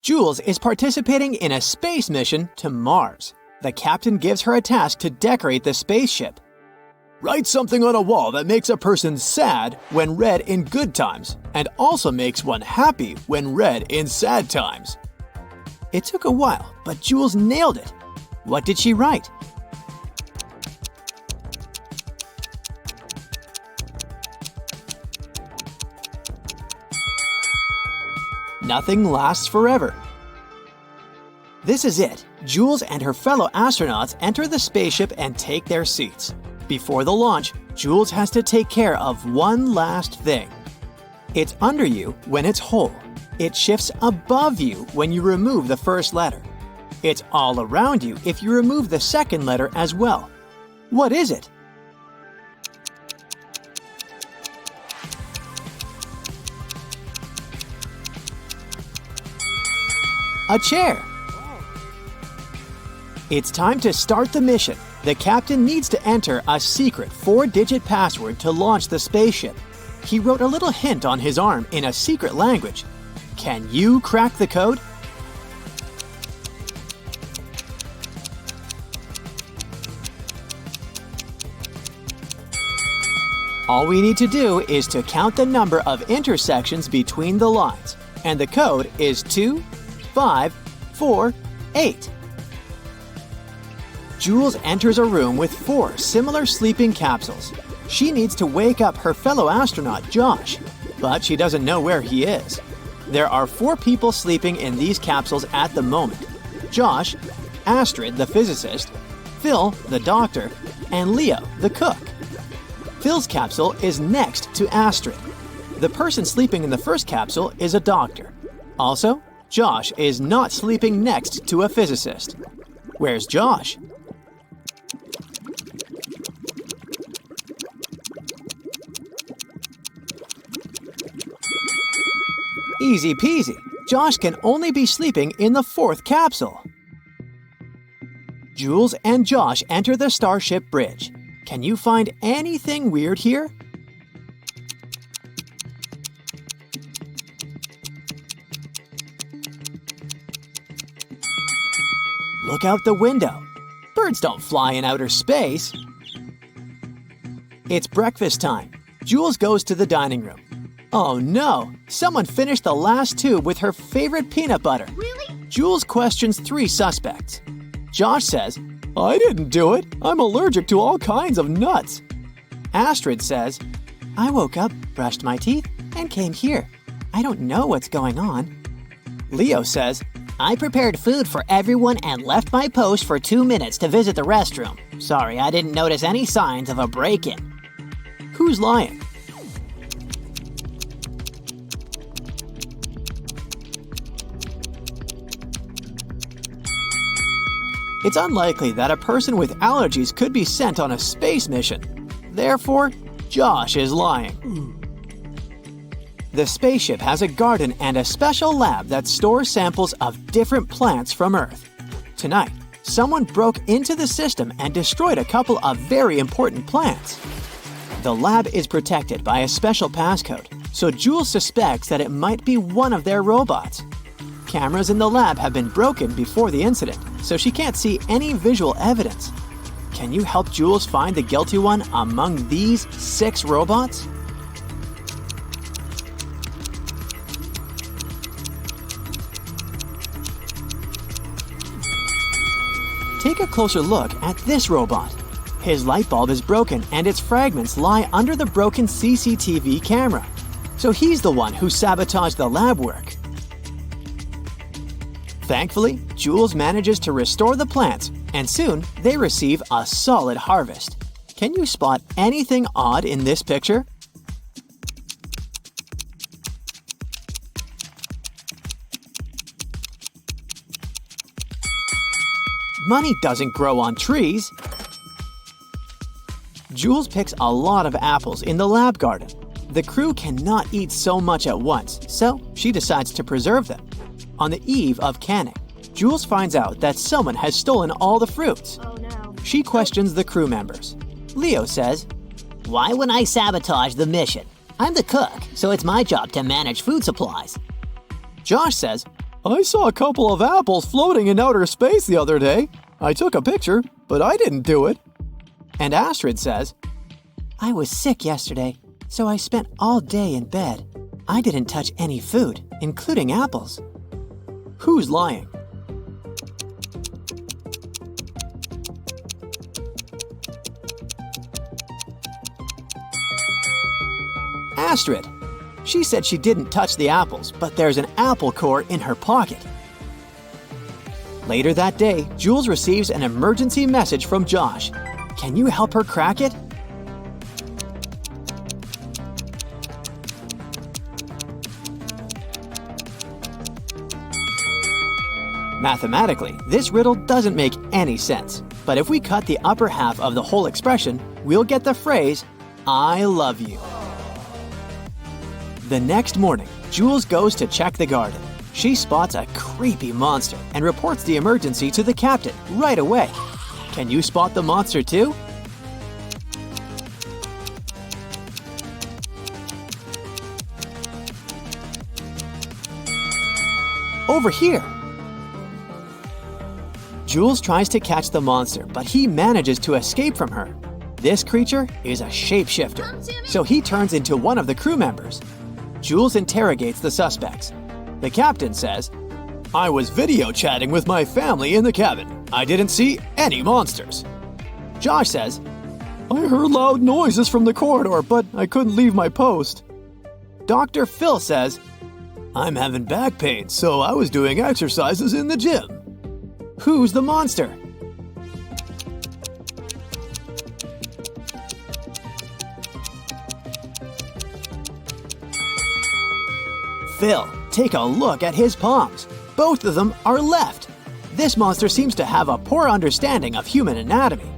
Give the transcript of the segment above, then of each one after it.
Jules is participating in a space mission to Mars. The captain gives her a task to decorate the spaceship. Write something on a wall that makes a person sad when read in good times, and also makes one happy when read in sad times. It took a while, but Jules nailed it. What did she write? Nothing lasts forever. This is it. Jules and her fellow astronauts enter the spaceship and take their seats. Before the launch, Jules has to take care of one last thing. It's under you when it's whole. It shifts above you when you remove the first letter. It's all around you if you remove the second letter as well. What is it? A chair. It's time to start the mission. The captain needs to enter a secret 4-digit password to launch the spaceship. He wrote a little hint on his arm in a secret language. Can you crack the code? All we need to do is to count the number of intersections between the lines, and the code is 2, 5, 4, 8. Jules enters a room with 4 similar sleeping capsules. She needs to wake up her fellow astronaut, Josh, but she doesn't know where he is. There are 4 people sleeping in these capsules at the moment: Josh, Astrid, the physicist, Phil, the doctor, and Leo, the cook. Phil's capsule is next to Astrid. The person sleeping in the first capsule is a doctor. Also, Josh is not sleeping next to a physicist. Where's Josh? Easy peasy. Josh can only be sleeping in the 4th capsule. Jules and Josh enter the Starship Bridge. Can you find anything weird here? Look out the window. Birds don't fly in outer space. It's breakfast time. Jules goes to the dining room. Oh no! Someone finished the last tube with her favorite peanut butter. Really? Jules questions 3 suspects. Josh says, I didn't do it. I'm allergic to all kinds of nuts. Astrid says, I woke up, brushed my teeth, and came here. I don't know what's going on. Leo says, I prepared food for everyone and left my post for 2 minutes to visit the restroom. Sorry, I didn't notice any signs of a break-in. Who's lying? It's unlikely that a person with allergies could be sent on a space mission. Therefore, Josh is lying. The spaceship has a garden and a special lab that stores samples of different plants from Earth. Tonight, someone broke into the system and destroyed a couple of very important plants. The lab is protected by a special passcode, so Jules suspects that it might be one of their robots. Cameras in the lab have been broken before the incident, so she can't see any visual evidence. Can you help Jules find the guilty one among these 6 robots? Take a closer look at this robot. His light bulb is broken and its fragments lie under the broken CCTV camera. So he's the one who sabotaged the lab work. Thankfully, Jules manages to restore the plants, and soon they receive a solid harvest. Can you spot anything odd in this picture? Money doesn't grow on trees. Jules picks a lot of apples in the lab garden. The crew cannot eat so much at once, so she decides to preserve them. On the eve of canning, Jules finds out that someone has stolen all the fruits. Oh no. She questions the crew members. Leo says, Why would I sabotage the mission? I'm the cook, so it's my job to manage food supplies. Josh says, I saw a couple of apples floating in outer space the other day. I took a picture, but I didn't do it. And Astrid says, I was sick yesterday, so I spent all day in bed. I didn't touch any food, including apples. Who's lying? Astrid. She said she didn't touch the apples, but there's an apple core in her pocket. Later that day, Jules receives an emergency message from Josh. Can you help her crack it? Mathematically, this riddle doesn't make any sense. But if we cut the upper half of the whole expression, we'll get the phrase, I love you. The next morning, Jules goes to check the garden. She spots a creepy monster and reports the emergency to the captain right away. Can you spot the monster too? Over here. Jules tries to catch the monster, but he manages to escape from her. This creature is a shapeshifter, so he turns into one of the crew members. Jules interrogates the suspects. The captain says, I was video chatting with my family in the cabin. I didn't see any monsters. Josh says, I heard loud noises from the corridor, but I couldn't leave my post. Dr. Phil says, I'm having back pain, so I was doing exercises in the gym. Who's the monster? Phil, take a look at his palms. Both of them are left. This monster seems to have a poor understanding of human anatomy.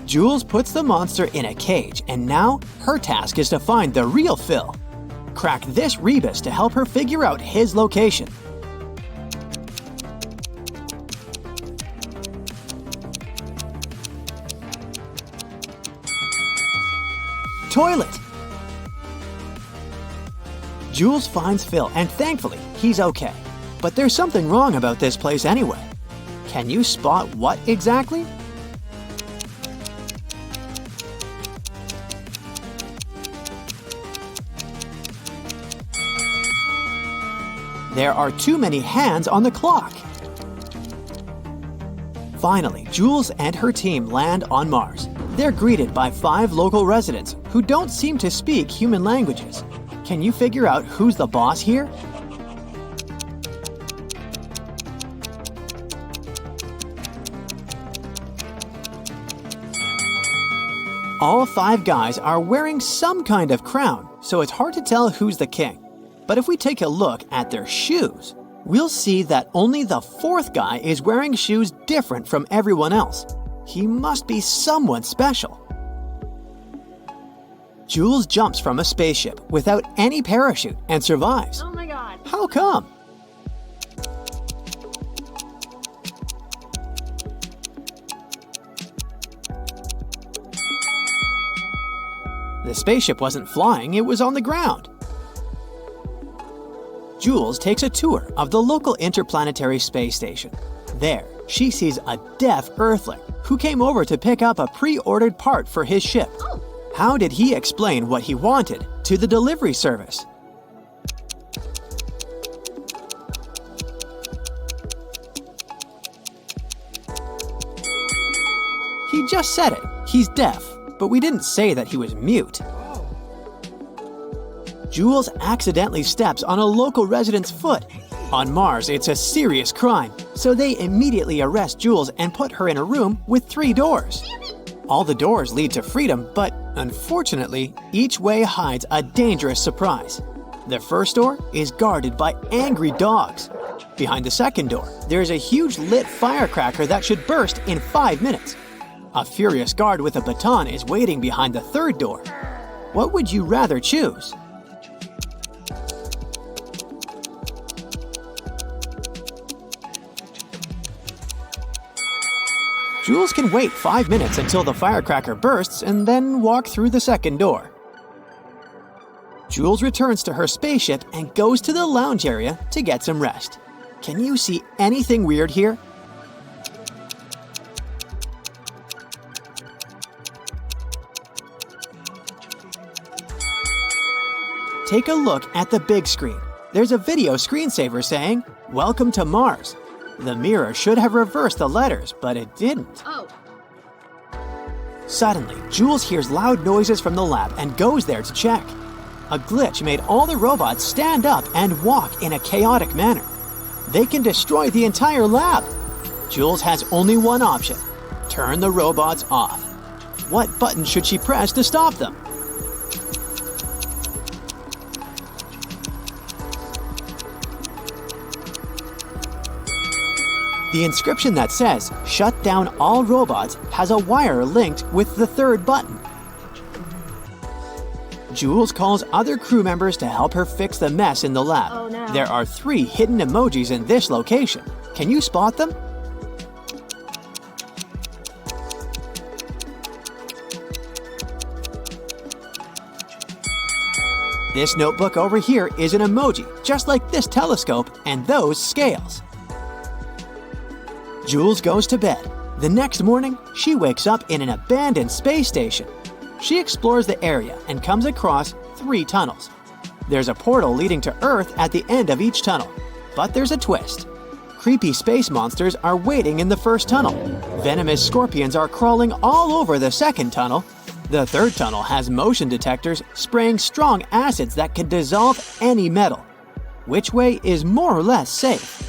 Jules puts the monster in a cage, and now her task is to find the real Phil. Crack this rebus to help her figure out his location. Toilet. Jules finds Phil, and thankfully, he's okay. But there's something wrong about this place anyway. Can you spot what exactly? There are too many hands on the clock. Finally, Jules and her team land on Mars. They're greeted by 5 local residents who don't seem to speak human languages. Can you figure out who's the boss here? All 5 guys are wearing some kind of crown, so it's hard to tell who's the king. But if we take a look at their shoes, we'll see that only the 4th guy is wearing shoes different from everyone else. He must be someone special. Jules jumps from a spaceship without any parachute and survives. Oh my god. How come? The spaceship wasn't flying, it was on the ground. Jules takes a tour of the local interplanetary space station. There, she sees a deaf Earthling who came over to pick up a pre-ordered part for his ship. How did he explain what he wanted to the delivery service? He just said it. He's deaf, but we didn't say that he was mute. Jules accidentally steps on a local resident's foot. On Mars, it's a serious crime, so they immediately arrest Jules and put her in a room with 3 doors. All the doors lead to freedom, but unfortunately, each way hides a dangerous surprise. The first door is guarded by angry dogs. Behind the second door, there is a huge lit firecracker that should burst in 5 minutes. A furious guard with a baton is waiting behind the third door. What would you rather choose? Jules can wait 5 minutes until the firecracker bursts and then walk through the second door. Jules returns to her spaceship and goes to the lounge area to get some rest. Can you see anything weird here? Take a look at the big screen. There's a video screensaver saying, "Welcome to Mars." The mirror should have reversed the letters, but it didn't. Oh. Suddenly, Jules hears loud noises from the lab and goes there to check. A glitch made all the robots stand up and walk in a chaotic manner. They can destroy the entire lab. Jules has only one option: turn the robots off. What button should she press to stop them? The inscription that says, "Shut down all robots," has a wire linked with the third button. Jules calls other crew members to help her fix the mess in the lab. Oh, no. There are 3 hidden emojis in this location. Can you spot them? This notebook over here is an emoji, just like this telescope and those scales. Jules goes to bed. The next morning, she wakes up in an abandoned space station. She explores the area and comes across 3 tunnels. There's a portal leading to Earth at the end of each tunnel. But there's a twist. Creepy space monsters are waiting in the first tunnel. Venomous scorpions are crawling all over the second tunnel. The third tunnel has motion detectors spraying strong acids that can dissolve any metal. Which way is more or less safe?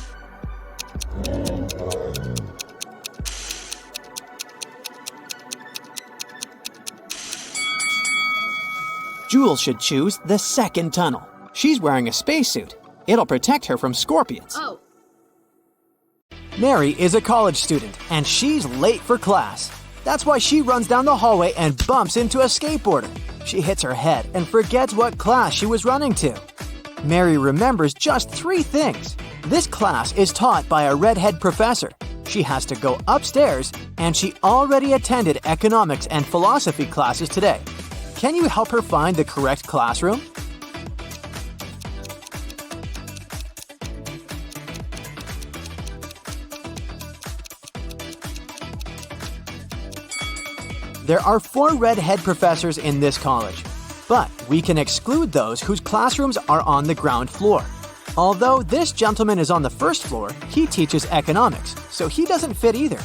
Jules should choose the second tunnel. She's wearing a spacesuit. It'll protect her from scorpions. Oh. Mary is a college student, and she's late for class. That's why she runs down the hallway and bumps into a skateboarder. She hits her head and forgets what class she was running to. Mary remembers just 3 things. This class is taught by a redhead professor. She has to go upstairs, and she already attended economics and philosophy classes today. Can you help her find the correct classroom? There are 4 redhead professors in this college, but we can exclude those whose classrooms are on the ground floor. Although this gentleman is on the first floor, he teaches economics, so he doesn't fit either.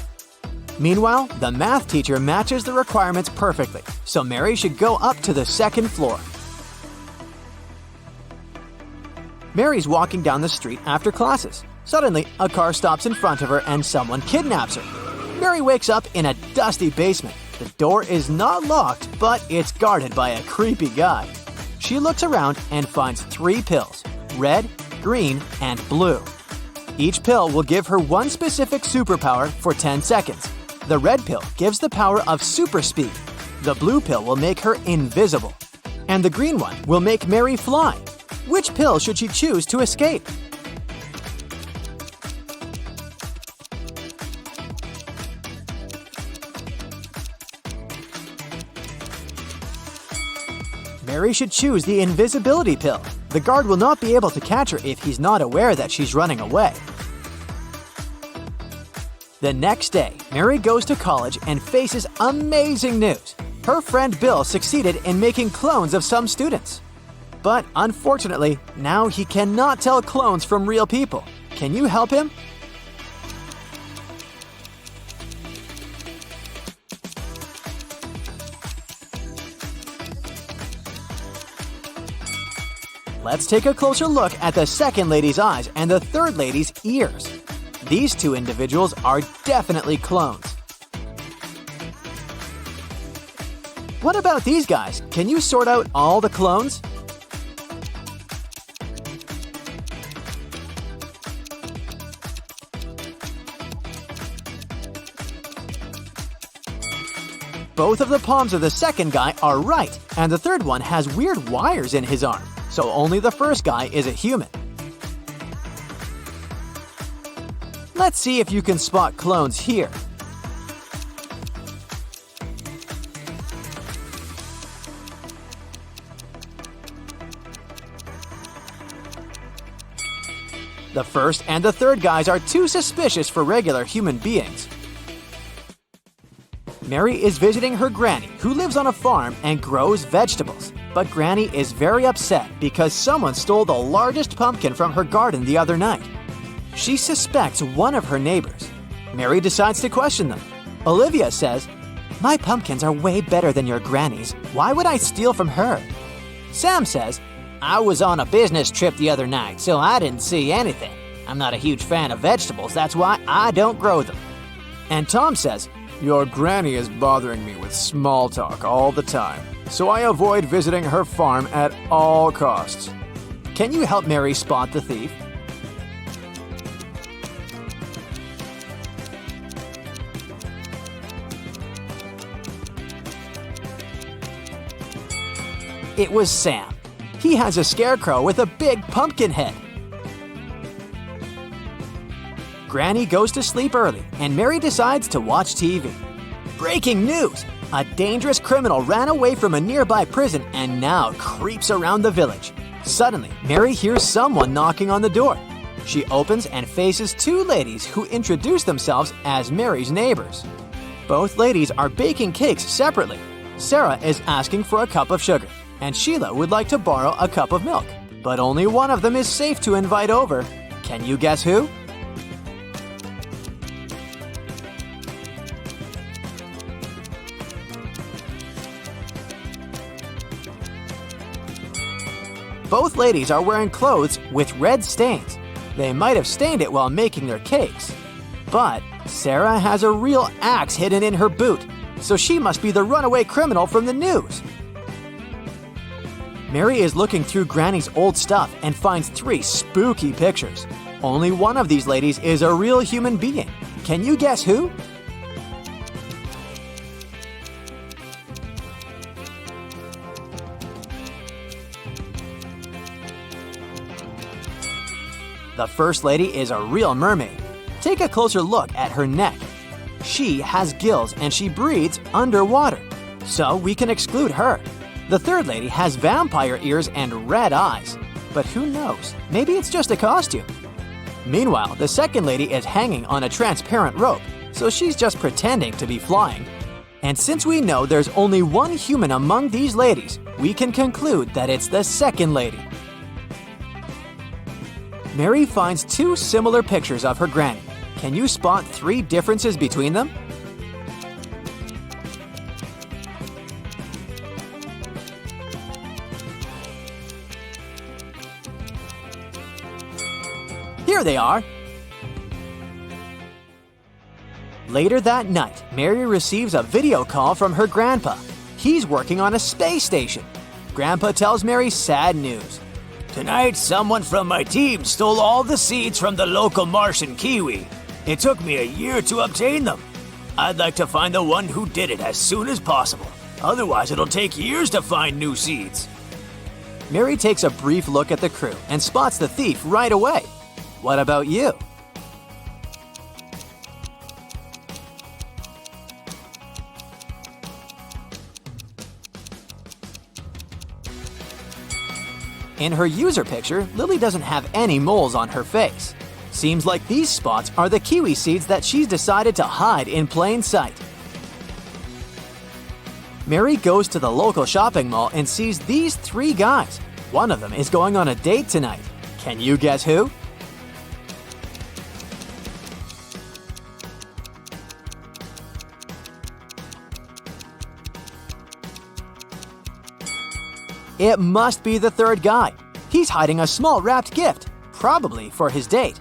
Meanwhile, the math teacher matches the requirements perfectly, so Mary should go up to the second floor. Mary's walking down the street after classes. Suddenly, a car stops in front of her and someone kidnaps her. Mary wakes up in a dusty basement. The door is not locked, but it's guarded by a creepy guy. She looks around and finds 3 pills: red, green, and blue. Each pill will give her one specific superpower for 10 seconds. The red pill gives the power of super speed. The blue pill will make her invisible. And the green one will make Mary fly. Which pill should she choose to escape? Mary should choose the invisibility pill. The guard will not be able to catch her if he's not aware that she's running away. The next day, Mary goes to college and faces amazing news. Her friend Bill succeeded in making clones of some students. But unfortunately, now he cannot tell clones from real people. Can you help him? Let's take a closer look at the second lady's eyes and the third lady's ears. These 2 individuals are definitely clones. What about these guys? Can you sort out all the clones? Both of the palms of the second guy are right, and the third one has weird wires in his arm, so only the first guy is a human. Let's see if you can spot clones here. The first and the third guys are too suspicious for regular human beings. Mary is visiting her granny, who lives on a farm and grows vegetables. But Granny is very upset because someone stole the largest pumpkin from her garden the other night. She suspects one of her neighbors. Mary decides to question them. Olivia says, My pumpkins are way better than your granny's. Why would I steal from her? Sam says, I was on a business trip the other night, so I didn't see anything. I'm not a huge fan of vegetables, that's why I don't grow them. And Tom says, Your granny is bothering me with small talk all the time, so I avoid visiting her farm at all costs. Can you help Mary spot the thief? It was Sam. He has a scarecrow with a big pumpkin head. Granny goes to sleep early, and Mary decides to watch TV. Breaking news! A dangerous criminal ran away from a nearby prison and now creeps around the village. Suddenly, Mary hears someone knocking on the door. She opens and faces two ladies who introduce themselves as Mary's neighbors. Both ladies are baking cakes separately. Sarah is asking for a cup of sugar, and Sheila would like to borrow a cup of milk. But only one of them is safe to invite over. Can you guess who? Both ladies are wearing clothes with red stains. They might have stained it while making their cakes. But Sarah has a real axe hidden in her boot, so she must be the runaway criminal from the news. Mary is looking through Granny's old stuff and finds 3 spooky pictures. Only one of these ladies is a real human being. Can you guess who? The first lady is a real mermaid. Take a closer look at her neck. She has gills and she breathes underwater, so we can exclude her. The third lady has vampire ears and red eyes, but who knows, maybe it's just a costume. Meanwhile, the second lady is hanging on a transparent rope, so she's just pretending to be flying. And since we know there's only one human among these ladies, we can conclude that it's the second lady. Mary finds 2 similar pictures of her granny. Can you spot 3 differences between them? Here they are! Later that night, Mary receives a video call from her grandpa. He's working on a space station. Grandpa tells Mary sad news. Tonight, someone from my team stole all the seeds from the local Martian kiwi. It took me a year to obtain them. I'd like to find the one who did it as soon as possible. Otherwise, it'll take years to find new seeds. Mary takes a brief look at the crew and spots the thief right away. What about you? In her user picture, Lily doesn't have any moles on her face. Seems like these spots are the kiwi seeds that she's decided to hide in plain sight. Mary goes to the local shopping mall and sees these 3 guys. One of them is going on a date tonight. Can you guess who? It must be the third guy. He's hiding a small wrapped gift, probably for his date.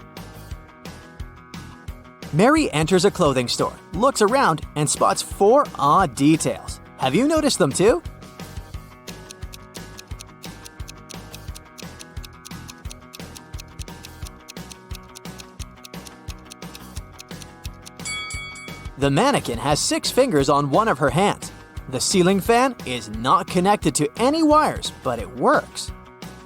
Mary enters a clothing store, looks around, and spots 4 odd details. Have you noticed them too? The mannequin has 6 fingers on one of her hands. The ceiling fan is not connected to any wires, but it works.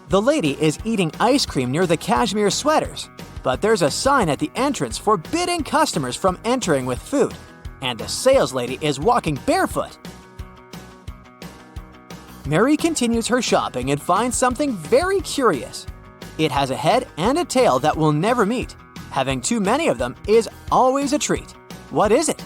The lady is eating ice cream near the cashmere sweaters, but there's a sign at the entrance forbidding customers from entering with food, and the sales lady is walking barefoot. Mary continues her shopping and finds something very curious. It has a head and a tail that will never meet. Having too many of them is always a treat. What is it?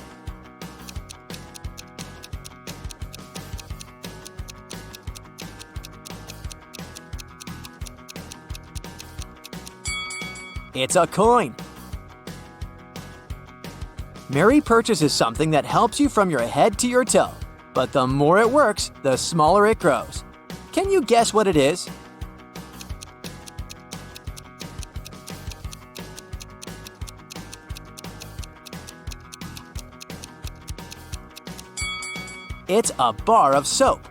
It's a coin. Mary purchases something that helps you from your head to your toe, but the more it works, the smaller it grows. Can you guess what it is? It's a bar of soap.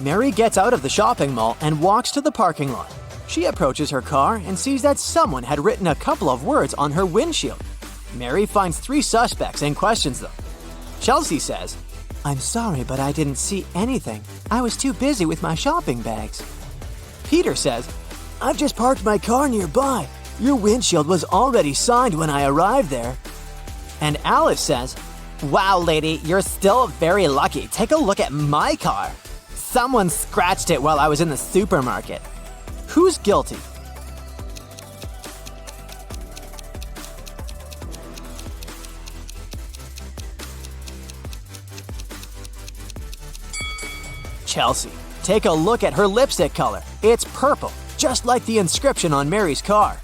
Mary gets out of the shopping mall and walks to the parking lot. She approaches her car and sees that someone had written a couple of words on her windshield. Mary finds 3 suspects and questions them. Chelsea says, I'm sorry, but I didn't see anything. I was too busy with my shopping bags. Peter says, I've just parked my car nearby. Your windshield was already signed when I arrived there. And Alice says, wow, lady, you're still very lucky. Take a look at my car. Someone scratched it while I was in the supermarket. Who's guilty? Chelsea. Take a look at her lipstick color. It's purple, just like the inscription on Mary's car.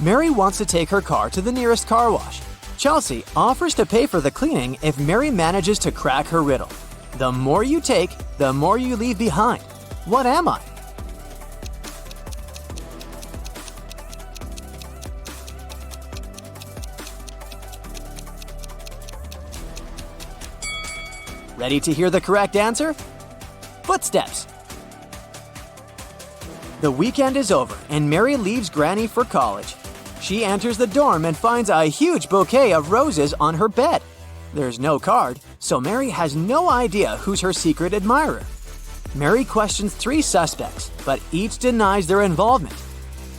Mary wants to take her car to the nearest car wash. Chelsea offers to pay for the cleaning if Mary manages to crack her riddle. The more you take, the more you leave behind. What am I? Ready to hear the correct answer? Footsteps. The weekend is over and Mary leaves Granny for college. She enters the dorm and finds a huge bouquet of roses on her bed. There's no card, so Mary has no idea who's her secret admirer. Mary questions 3 suspects, but each denies their involvement.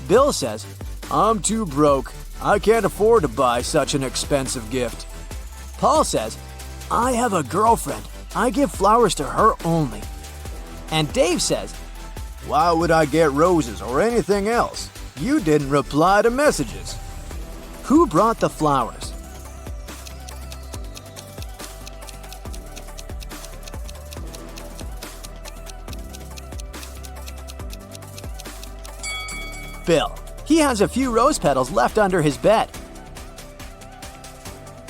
Bill says, I'm too broke. I can't afford to buy such an expensive gift. Paul says, I have a girlfriend. I give flowers to her only. And Dave says, why would I get roses or anything else? You didn't reply to messages. Who brought the flowers? Bill. He has a few rose petals left under his bed.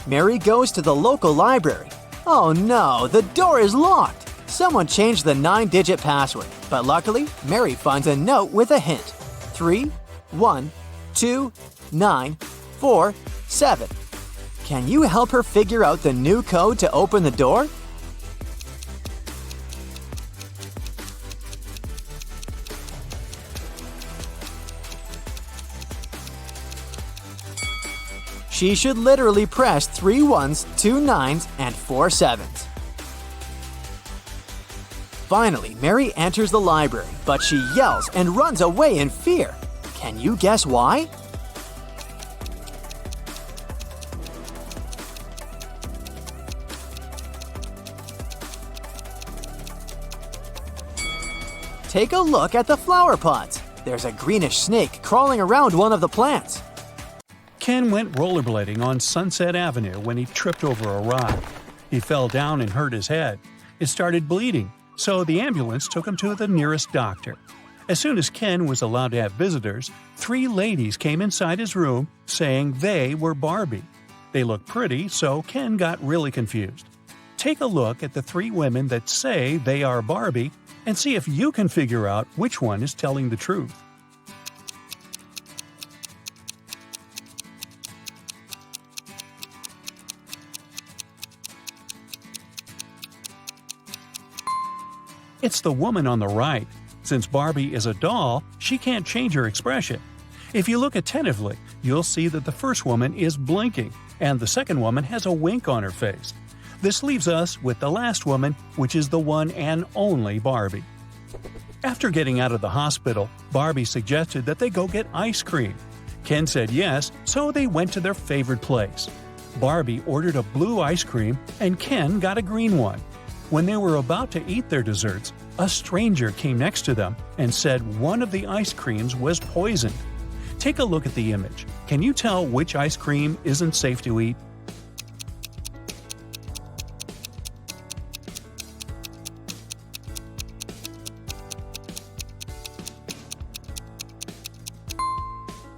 Mary goes to the local library. Oh no, the door is locked. Someone changed the 9-digit password, but luckily, Mary finds a note with a hint. 3, 1, 2, 9, 4, 7. Can you help her figure out the new code to open the door? She should literally press 3 1s, 2 9s, and 4 7s. Finally, Mary enters the library, but she yells and runs away in fear. Can you guess why? Take a look at the flower pots. There's a greenish snake crawling around one of the plants. Ken went rollerblading on Sunset Avenue when he tripped over a rock. He fell down and hurt his head. It started bleeding, so the ambulance took him to the nearest doctor. As soon as Ken was allowed to have visitors, 3 ladies came inside his room saying they were Barbie. They looked pretty, so Ken got really confused. Take a look at the 3 women that say they are Barbie and see if you can figure out which one is telling the truth. It's the woman on the right. Since Barbie is a doll, she can't change her expression. If you look attentively, you'll see that the first woman is blinking, and the second woman has a wink on her face. This leaves us with the last woman, which is the one and only Barbie. After getting out of the hospital, Barbie suggested that they go get ice cream. Ken said yes, so they went to their favorite place. Barbie ordered a blue ice cream, and Ken got a green one. When they were about to eat their desserts, A stranger came next to them and said one of the ice creams was poisoned. Take a look at the image. Can you tell which ice cream isn't safe to eat?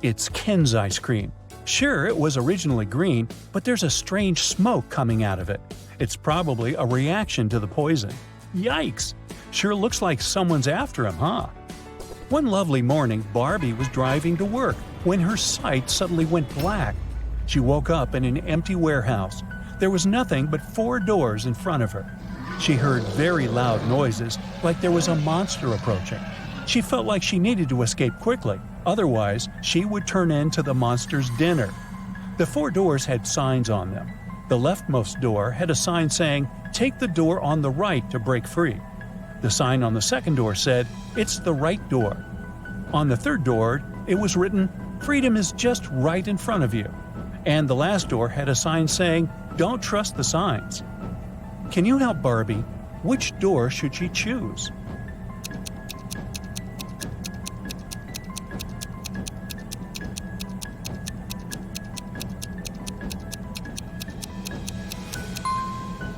It's Ken's ice cream. Sure, it was originally green, but there's a strange smoke coming out of it. It's probably a reaction to the poison. Yikes! Sure looks like someone's after him, huh? One lovely morning, Barbie was driving to work when her sight suddenly went black. She woke up in an empty warehouse. There was nothing but 4 doors in front of her. She heard very loud noises, like there was a monster approaching. She felt like she needed to escape quickly, otherwise she would turn into the monster's dinner. The 4 doors had signs on them. The leftmost door had a sign saying, "Take the door on the right to break free." The sign on the second door said, "It's the right door." On the third door, it was written, "Freedom is just right in front of you." And the last door had a sign saying, "Don't trust the signs." Can you help Barbie? Which door should she choose?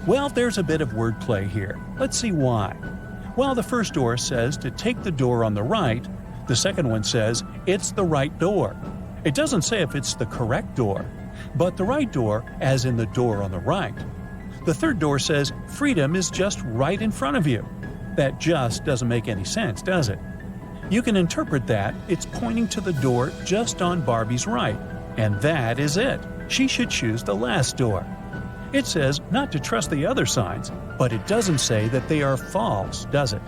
Well, there's a bit of wordplay here. Let's see why. While the first door says to take the door on the right, the second one says it's the right door. It doesn't say if it's the correct door, but the right door as in the door on the right. The third door says freedom is just right in front of you. That just doesn't make any sense, does it? You can interpret that it's pointing to the door just on Barbie's right, and that is it. She should choose the last door. It says not to trust the other signs, but it doesn't say that they are false, does it?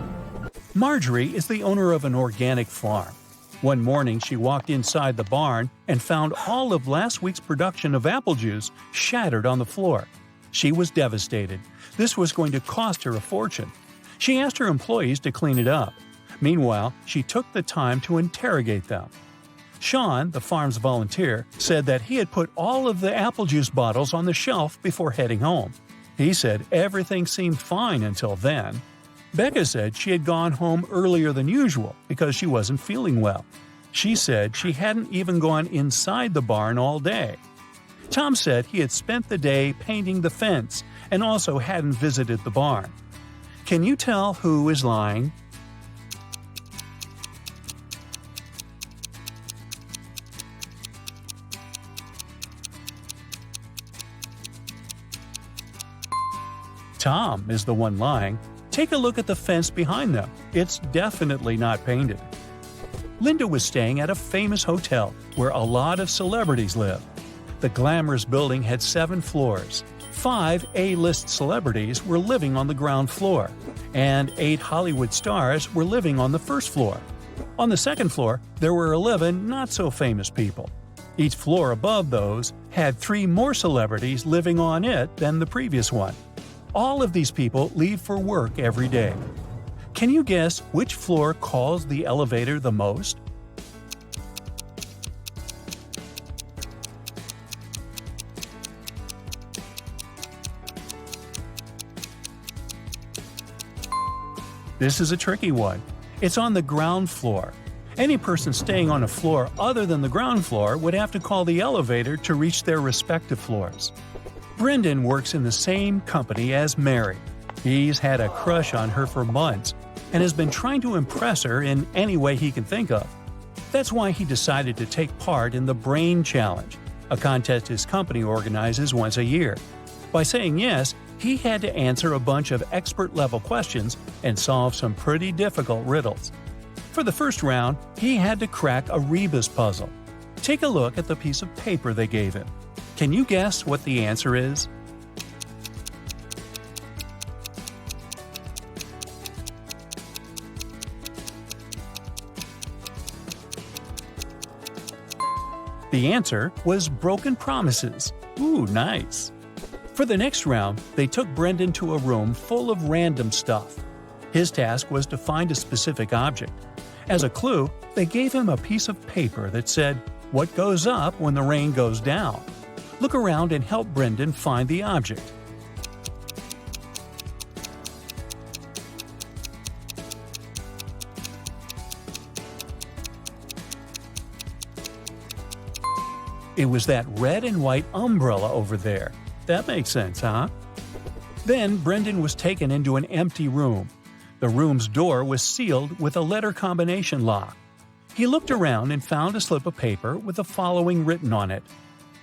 Marjorie is the owner of an organic farm. One morning she walked inside the barn and found all of last week's production of apple juice shattered on the floor. She was devastated. This was going to cost her a fortune. She asked her employees to clean it up. Meanwhile, she took the time to interrogate them. Sean, the farm's volunteer, said that he had put all of the apple juice bottles on the shelf before heading home. He said everything seemed fine until then. Becca said she had gone home earlier than usual because she wasn't feeling well. She said she hadn't even gone inside the barn all day. Tom said he had spent the day painting the fence and also hadn't visited the barn. Can you tell who is lying? Tom is the one lying. Take a look at the fence behind them. It's definitely not painted. Linda was staying at a famous hotel where a lot of celebrities live. The glamorous building had 7 floors. 5 A-list celebrities were living on the ground floor, and 8 Hollywood stars were living on the first floor. On the second floor, there were 11 not-so-famous people. Each floor above those had 3 more celebrities living on it than the previous one. All of these people leave for work every day. Can you guess which floor calls the elevator the most? This is a tricky one. It's on the ground floor. Any person staying on a floor other than the ground floor would have to call the elevator to reach their respective floors. Brendan works in the same company as Mary. He's had a crush on her for months and has been trying to impress her in any way he can think of. That's why he decided to take part in the Brain Challenge, a contest his company organizes once a year. By saying yes, he had to answer a bunch of expert-level questions and solve some pretty difficult riddles. For the first round, he had to crack a rebus puzzle. Take a look at the piece of paper they gave him. Can you guess what the answer is? The answer was broken promises. Ooh, nice. For the next round, they took Brendan to a room full of random stuff. His task was to find a specific object. As a clue, they gave him a piece of paper that said, "What goes up when the rain goes down?" Look around and help Brendan find the object. It was that red and white umbrella over there. That makes sense, huh? Then Brendan was taken into an empty room. The room's door was sealed with a letter combination lock. He looked around and found a slip of paper with the following written on it: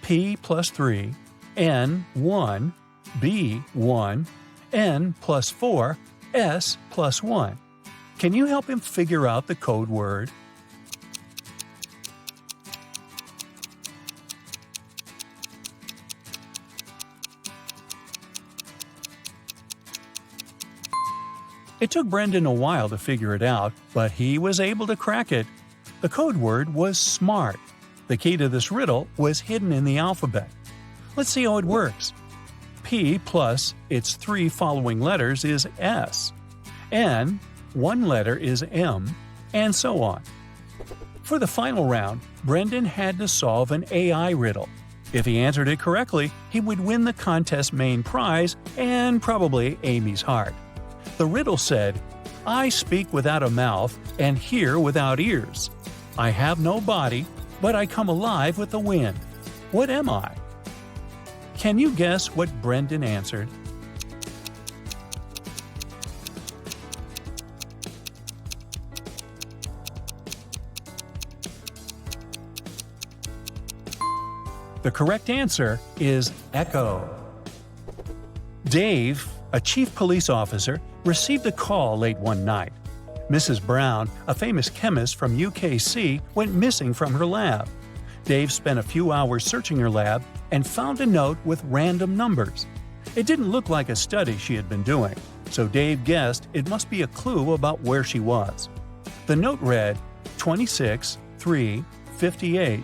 P plus 3, N 1, B 1, N plus 4, S plus 1. Can you help him figure out the code word? It took Brendan a while to figure it out, but he was able to crack it. The code word was SMART. The key to this riddle was hidden in the alphabet. Let's see how it works. P plus its 3 following letters is S. N, 1 letter is M, and so on. For the final round, Brendan had to solve an AI riddle. If he answered it correctly, he would win the contest's main prize and probably Amy's heart. The riddle said, I speak without a mouth and hear without ears. I have no body, but I come alive with the wind. What am I? Can you guess what Brendan answered? The correct answer is echo. Dave, a chief police officer, received a call late one night. Mrs. Brown, a famous chemist from UKC, went missing from her lab. Dave spent a few hours searching her lab and found a note with random numbers. It didn't look like a study she had been doing, so Dave guessed it must be a clue about where she was. The note read 26, 3, 58,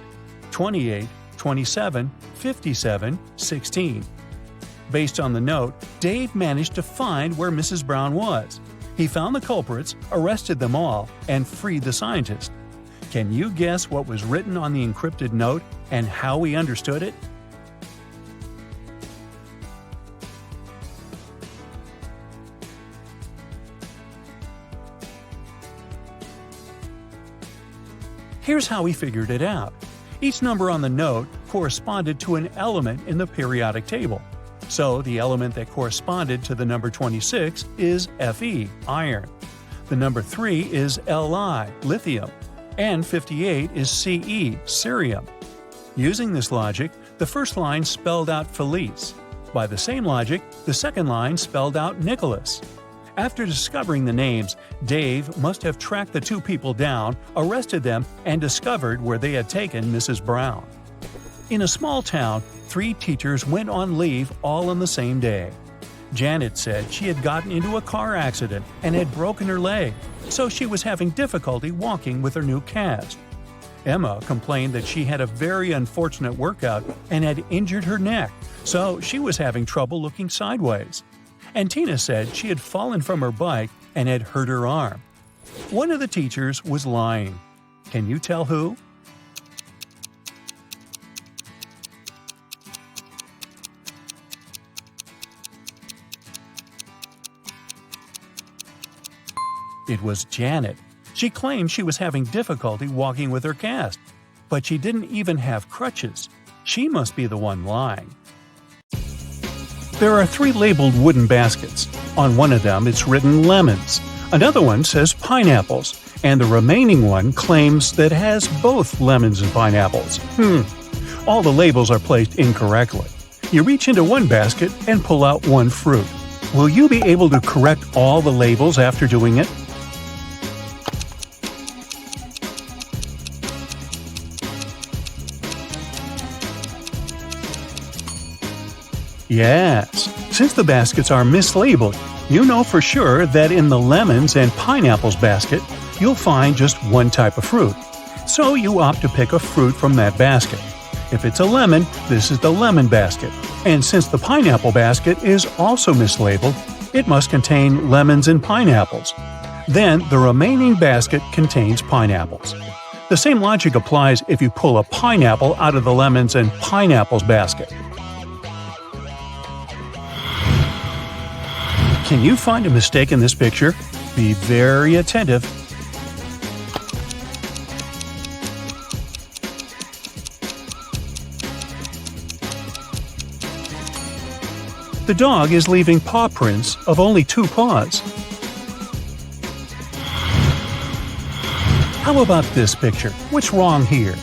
28, 27, 57, 16. Based on the note, Dave managed to find where Mrs. Brown was. He found the culprits, arrested them all, and freed the scientist. Can you guess what was written on the encrypted note and how he understood it? Here's how he figured it out. Each number on the note corresponded to an element in the periodic table. So the element that corresponded to the number 26 is Fe, iron. The number 3 is Li, lithium. And 58 is Ce, cerium. Using this logic, the first line spelled out Felice. By the same logic, the second line spelled out Nicholas. After discovering the names, Dave must have tracked the two people down, arrested them, and discovered where they had taken Mrs. Brown. In a small town, 3 teachers went on leave all on the same day. Janet said she had gotten into a car accident and had broken her leg, so she was having difficulty walking with her new cast. Emma complained that she had a very unfortunate workout and had injured her neck, so she was having trouble looking sideways. And Tina said she had fallen from her bike and had hurt her arm. One of the teachers was lying. Can you tell who? It was Janet. She claimed she was having difficulty walking with her cast, but she didn't even have crutches. She must be the one lying. There are 3 labeled wooden baskets. On one of them it's written lemons. Another one says pineapples, and the remaining one claims that it has both lemons and pineapples. All the labels are placed incorrectly. You reach into one basket and pull out one fruit. Will you be able to correct all the labels after doing it? Yes, since the baskets are mislabeled, you know for sure that in the lemons and pineapples basket, you'll find just one type of fruit. So you opt to pick a fruit from that basket. If it's a lemon, this is the lemon basket. And since the pineapple basket is also mislabeled, it must contain lemons and pineapples. Then the remaining basket contains pineapples. The same logic applies if you pull a pineapple out of the lemons and pineapples basket. Can you find a mistake in this picture? Be very attentive. The dog is leaving paw prints of only 2 paws. How about this picture? What's wrong here?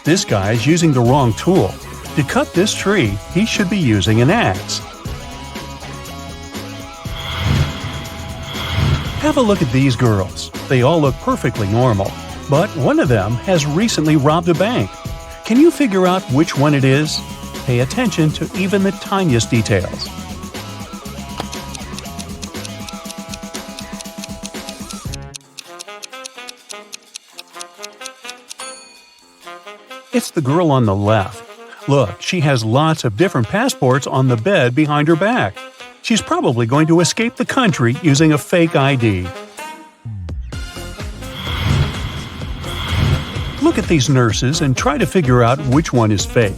This guy's using the wrong tool. To cut this tree, he should be using an axe. Have a look at these girls. They all look perfectly normal, but one of them has recently robbed a bank. Can you figure out which one it is? Pay attention to even the tiniest details. It's the girl on the left. Look, she has lots of different passports on the bed behind her back. She's probably going to escape the country using a fake ID. Look at these nurses and try to figure out which one is fake.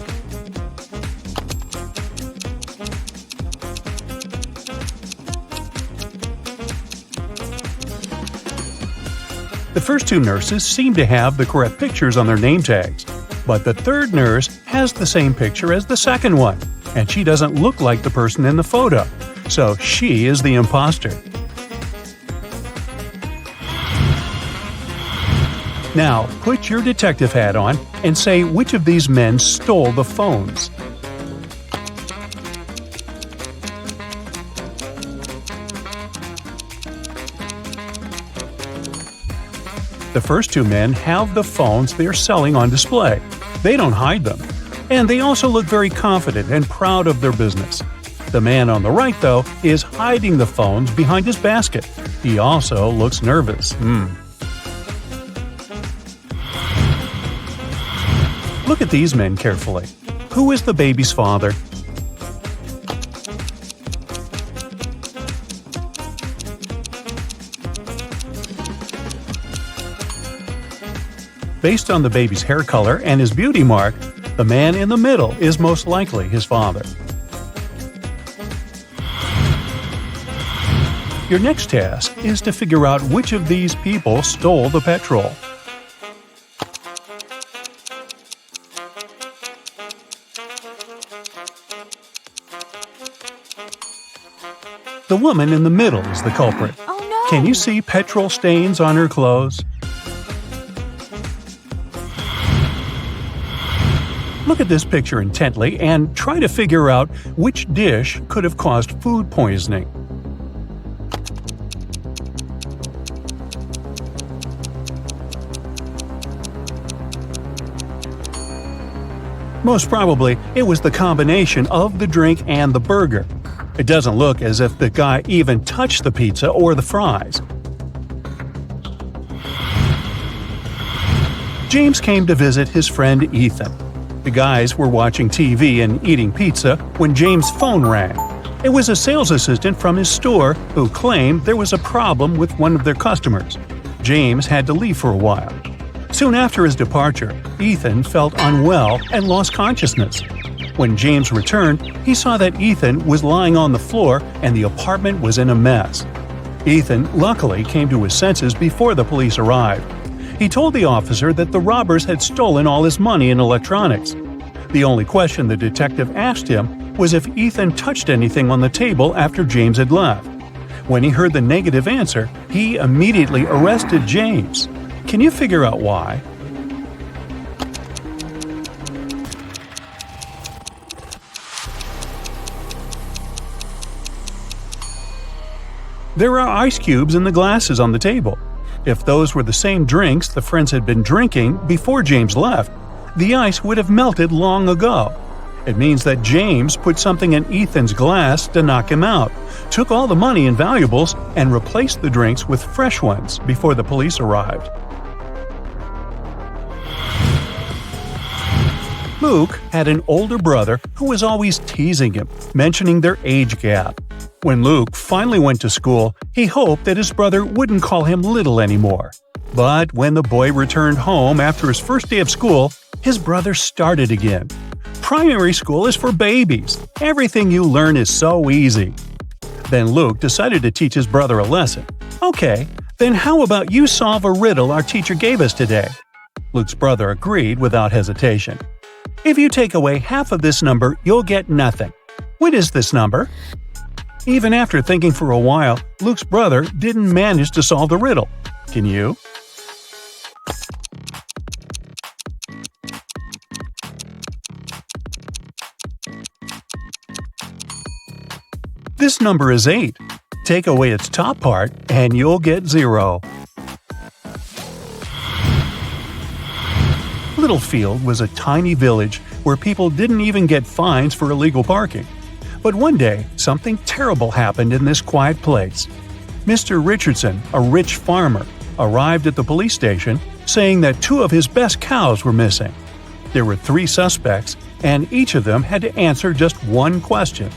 The first 2 nurses seem to have the correct pictures on their name tags, but the third nurse has the same picture as the second one, and she doesn't look like the person in the photo, so she is the imposter. Now, put your detective hat on and say which of these men stole the phones. The first 2 men have the phones they're selling on display. They don't hide them. And they also look very confident and proud of their business. The man on the right, though, is hiding the phones behind his basket. He also looks nervous. Look at these men carefully. Who is the baby's father? Based on the baby's hair color and his beauty mark, the man in the middle is most likely his father. Your next task is to figure out which of these people stole the petrol. The woman in the middle is the culprit. Oh no! Can you see petrol stains on her clothes? Look at this picture intently and try to figure out which dish could have caused food poisoning. Most probably, it was the combination of the drink and the burger. It doesn't look as if the guy even touched the pizza or the fries. James came to visit his friend Ethan. The guys were watching TV and eating pizza when James' phone rang. It was a sales assistant from his store who claimed there was a problem with one of their customers. James had to leave for a while. Soon after his departure, Ethan felt unwell and lost consciousness. When James returned, he saw that Ethan was lying on the floor and the apartment was in a mess. Ethan luckily came to his senses before the police arrived. He told the officer that the robbers had stolen all his money and electronics. The only question the detective asked him was if Ethan touched anything on the table after James had left. When he heard the negative answer, he immediately arrested James. Can you figure out why? There are ice cubes in the glasses on the table. If those were the same drinks the friends had been drinking before James left, the ice would have melted long ago. It means that James put something in Ethan's glass to knock him out, took all the money and valuables, and replaced the drinks with fresh ones before the police arrived. Luke had an older brother who was always teasing him, mentioning their age gap. When Luke finally went to school, he hoped that his brother wouldn't call him little anymore. But when the boy returned home after his first day of school, his brother started again. Primary school is for babies. Everything you learn is so easy. Then Luke decided to teach his brother a lesson. Okay, Then how about you solve a riddle our teacher gave us today? Luke's brother agreed without hesitation. If you take away half of this number, you'll get nothing. What is this number? Even after thinking for a while, Luke's brother didn't manage to solve the riddle. Can you? This number is 8. Take away its top part, and you'll get 0. Littlefield was a tiny village where people didn't even get fines for illegal parking. But one day, something terrible happened in this quiet place. Mr. Richardson, a rich farmer, arrived at the police station saying that 2 of his best cows were missing. There were 3 suspects, and each of them had to answer just one question.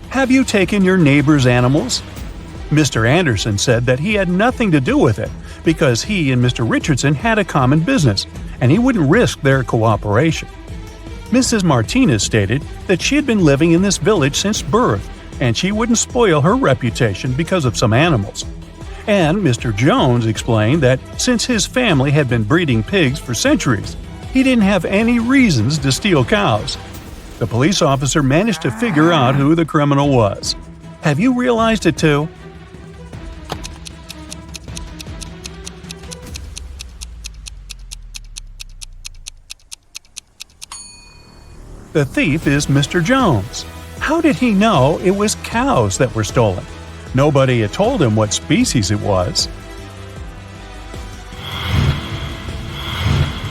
Have you taken your neighbor's animals? Mr. Anderson said that he had nothing to do with it because he and Mr. Richardson had a common business, and he wouldn't risk their cooperation. Mrs. Martinez stated that she had been living in this village since birth, and she wouldn't spoil her reputation because of some animals. And Mr. Jones explained that since his family had been breeding pigs for centuries, he didn't have any reasons to steal cows. The police officer managed to figure out who the criminal was. Have you realized it too? The thief is Mr. Jones. How did he know it was cows that were stolen? Nobody had told him what species it was.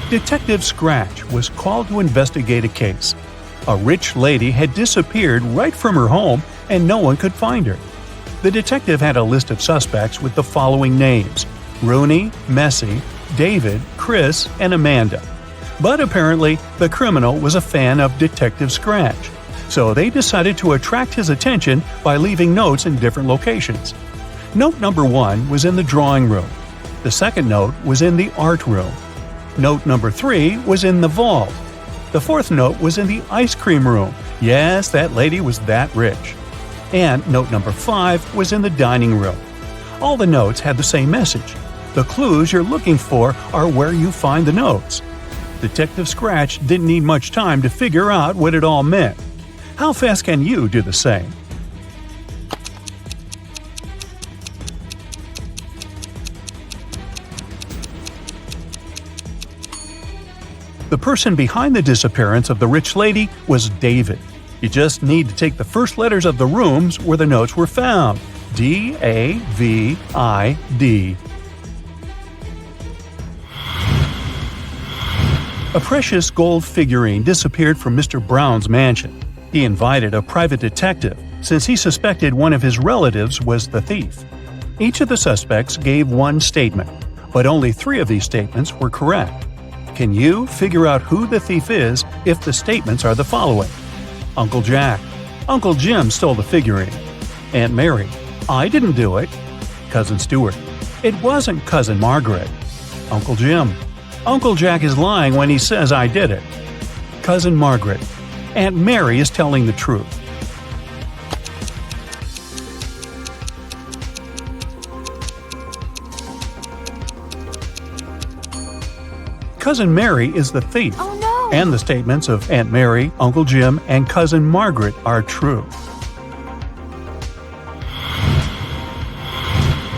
Detective Scratch was called to investigate a case. A rich lady had disappeared right from her home and no one could find her. The detective had a list of suspects with the following names: Rooney, Messi, David, Chris, and Amanda. But apparently, the criminal was a fan of Detective Scratch, so they decided to attract his attention by leaving notes in different locations. Note number 1 was in the drawing room. The second note was in the art room. Note number 3 was in the vault. The fourth note was in the ice cream room. Yes, that lady was that rich. And note number 5 was in the dining room. All the notes had the same message. The clues you're looking for are where you find the notes. Detective Scratch didn't need much time to figure out what it all meant. How fast can you do the same? The person behind the disappearance of the rich lady was David. You just need to take the first letters of the rooms where the notes were found. D-A-V-I-D. A precious gold figurine disappeared from Mr. Brown's mansion. He invited a private detective, since he suspected one of his relatives was the thief. Each of the suspects gave one statement, but only 3 of these statements were correct. Can you figure out who the thief is if the statements are the following? Uncle Jack: Uncle Jim stole the figurine. Aunt Mary: I didn't do it. Cousin Stuart: it wasn't Cousin Margaret. Uncle Jim: Uncle Jack is lying when he says I did it. Cousin Margaret: Aunt Mary is telling the truth. Cousin Mary is the thief. Oh no! And the statements of Aunt Mary, Uncle Jim, and Cousin Margaret are true.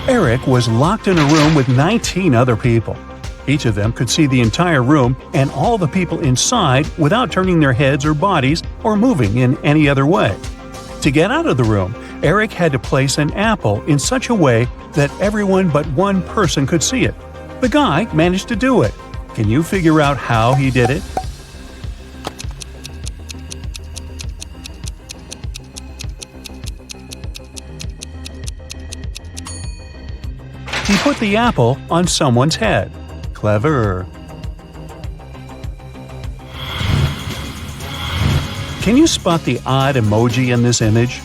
Eric was locked in a room with 19 other people. Each of them could see the entire room and all the people inside without turning their heads or bodies or moving in any other way. To get out of the room, Eric had to place an apple in such a way that everyone but one person could see it. The guy managed to do it. Can you figure out how he did it? He put the apple on someone's head. Clever. Can you spot the odd emoji in this image?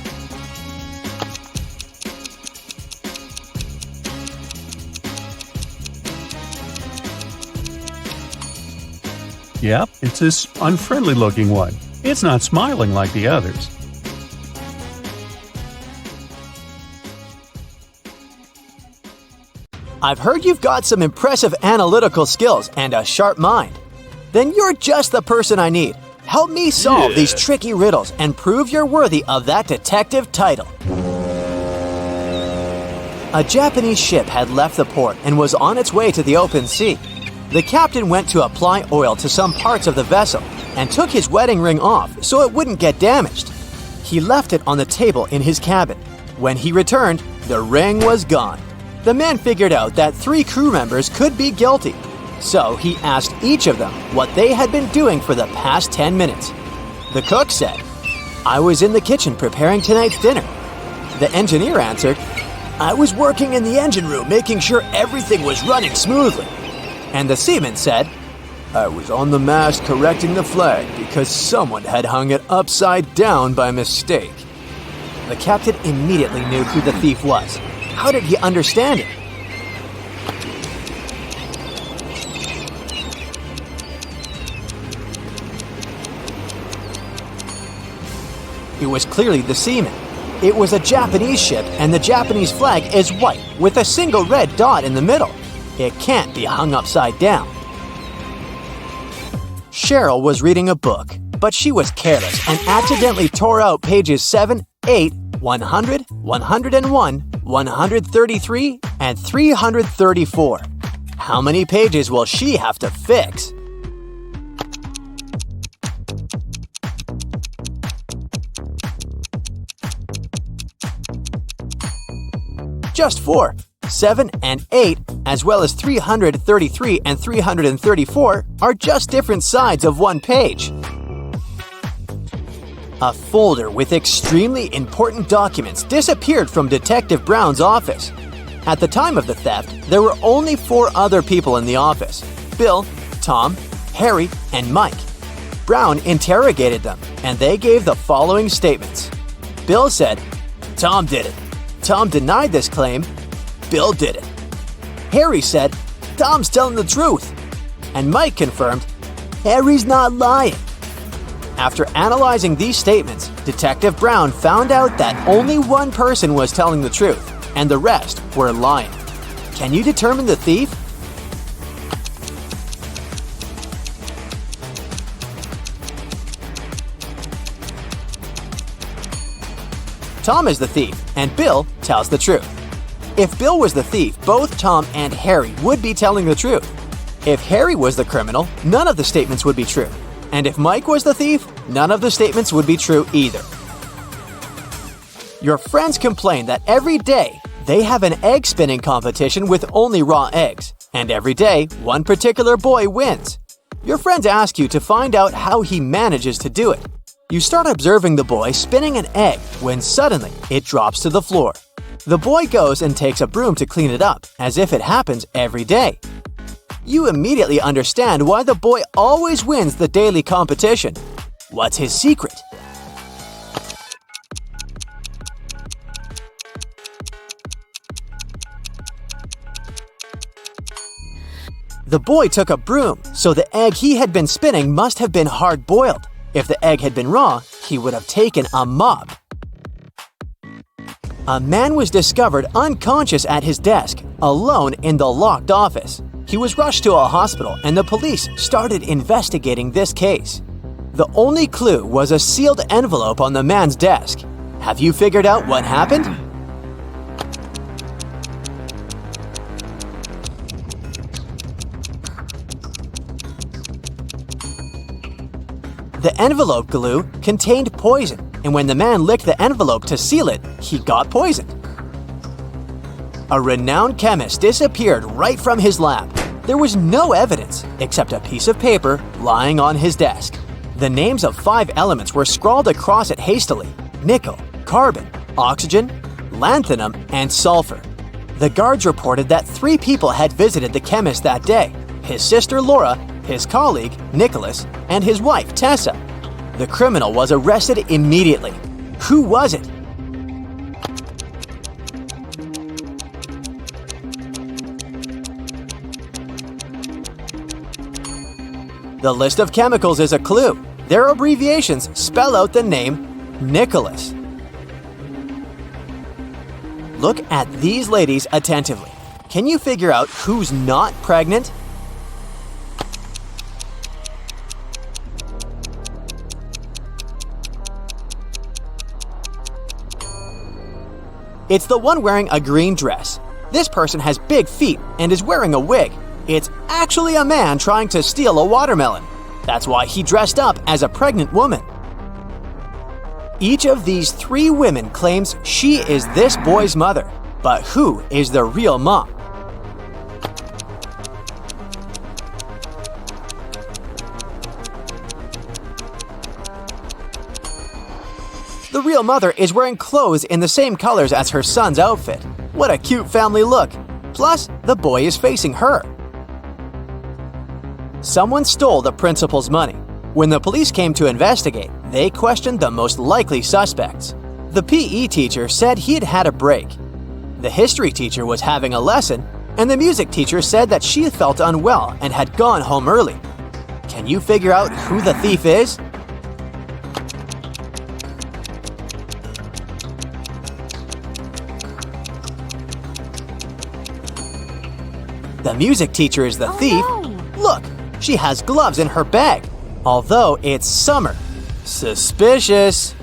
Yep, it's this unfriendly-looking one. It's not smiling like the others. I've heard you've got some impressive analytical skills and a sharp mind. Then you're just the person I need. Help me solve these tricky riddles and prove you're worthy of that detective title. A Japanese ship had left the port and was on its way to the open sea. The captain went to apply oil to some parts of the vessel and took his wedding ring off so it wouldn't get damaged. He left it on the table in his cabin. When he returned, the ring was gone. The man figured out that 3 crew members could be guilty, so he asked each of them what they had been doing for the past 10 minutes. The cook said, "I was in the kitchen preparing tonight's dinner." The engineer answered, "I was working in the engine room making sure everything was running smoothly." And the seaman said, "I was on the mast correcting the flag because someone had hung it upside down by mistake." The captain immediately knew who the thief was. How did he understand it? It was clearly the seaman. It was a Japanese ship, and the Japanese flag is white with a single red dot in the middle. It can't be hung upside down. Cheryl was reading a book, but she was careless and accidentally tore out pages 7, 8, 100, 101, 133, and 334. How many pages will she have to fix? Just 4. 7 and 8, as well as 333 and 334, are just different sides of one page. A folder with extremely important documents disappeared from Detective Brown's office. At the time of the theft, there were only 4 other people in the office: Bill, Tom, Harry, and Mike. Brown interrogated them, and they gave the following statements. Bill said, "Tom did it." Tom denied this claim. Bill did it. Harry said, "Tom's telling the truth." And Mike confirmed, "Harry's not lying." After analyzing these statements, Detective Brown found out that only one person was telling the truth, and the rest were lying. Can you determine the thief? Tom is the thief, and Bill tells the truth. If Bill was the thief, both Tom and Harry would be telling the truth. If Harry was the criminal, none of the statements would be true. And if Mike was the thief, none of the statements would be true either. Your friends complain that every day they have an egg spinning competition with only raw eggs, and every day one particular boy wins. Your friends ask you to find out how he manages to do it. You start observing the boy spinning an egg when suddenly it drops to the floor. The boy goes and takes a broom to clean it up, as if it happens every day. You immediately understand why the boy always wins the daily competition. What's his secret? The boy took a broom, so the egg he had been spinning must have been hard-boiled. If the egg had been raw, he would have taken a mop. A man was discovered unconscious at his desk, alone in the locked office. He was rushed to a hospital, and the police started investigating this case. The only clue was a sealed envelope on the man's desk. Have you figured out what happened? The envelope glue contained poison, and when the man licked the envelope to seal it, he got poisoned. A renowned chemist disappeared right from his lab. There was no evidence except a piece of paper lying on his desk. The names of 5 elements were scrawled across it hastily: nickel, carbon, oxygen, lanthanum, and sulfur. The guards reported that 3 people had visited the chemist that day: his sister Laura, his colleague Nicholas, and his wife Tessa. The criminal was arrested immediately. Who was it? The list of chemicals is a clue. Their abbreviations spell out the name Nicholas. Look at these ladies attentively. Can you figure out who's not pregnant? It's the one wearing a green dress. This person has big feet and is wearing a wig. It's actually a man trying to steal a watermelon. That's why he dressed up as a pregnant woman. Each of these 3 women claims she is this boy's mother. But who is the real mom? The real mother is wearing clothes in the same colors as her son's outfit. What a cute family look! Plus, the boy is facing her. Someone stole the principal's money. When the police came to investigate, they questioned the most likely suspects. The PE teacher said he had had a break. The history teacher was having a lesson, and the music teacher said that she felt unwell and had gone home early. Can you figure out who the thief is? The music teacher is the thief. No. Look, she has gloves in her bag, although it's summer. Suspicious.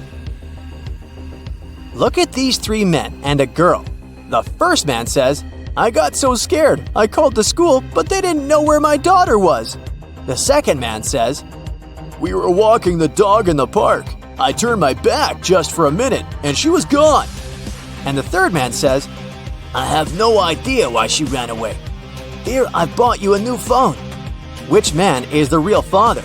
Look at these 3 men and a girl. The first man says, "I got so scared, I called the school, but they didn't know where my daughter was." The second man says, "We were walking the dog in the park. I turned my back just for a minute, and she was gone." And the third man says, "I have no idea why she ran away. Here, I bought you a new phone." Which man is the real father?